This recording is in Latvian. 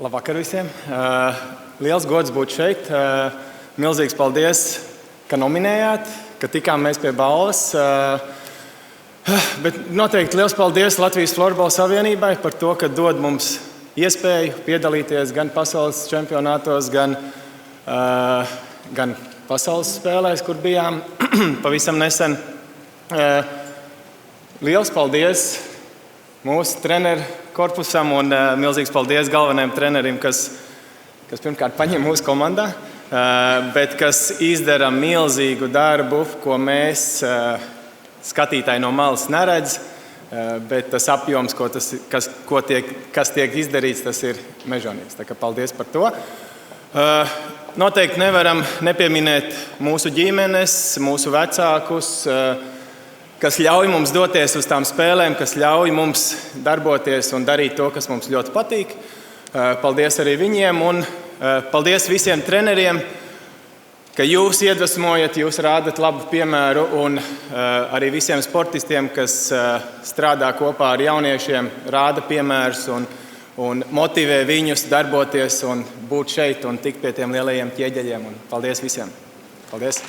Labvakar visiem! Liels gods būt šeit. Milzīgs paldies, ka nominējāt, ka tikām mēs pie balvas. Bet noteikti liels paldies Latvijas Florbola Savienībai par to, ka dod mums iespēju piedalīties gan pasaules čempionātos, gan pasaules spēlēs, kur bijām pavisam nesen. Liels paldies mūsu treneru korpusam un milzīgs paldies galvenajam trenerim, kas pirmkārt paņem mūsu komandā, bet kas izdara milzīgu darbu, ko mēs skatītāji no malas neredz, bet tas apjoms, kas tiek izdarīts, tas ir mežonīgs. Tā kā paldies par to. Noteikti nevaram nepieminēt mūsu ģimenes, mūsu vecākus, kas ļauj mums doties uz tām spēlēm, kas ļauj mums darboties un darīt to, kas mums ļoti patīk. Paldies arī viņiem un paldies visiem treneriem, ka jūs iedvesmojat, jūs rādat labu piemēru un arī visiem sportistiem, kas strādā kopā ar jauniešiem, rāda piemērus un motivē viņus darboties un būt šeit un tikt pie tiem lielajiem ķieģeļiem. Un paldies visiem! Paldies!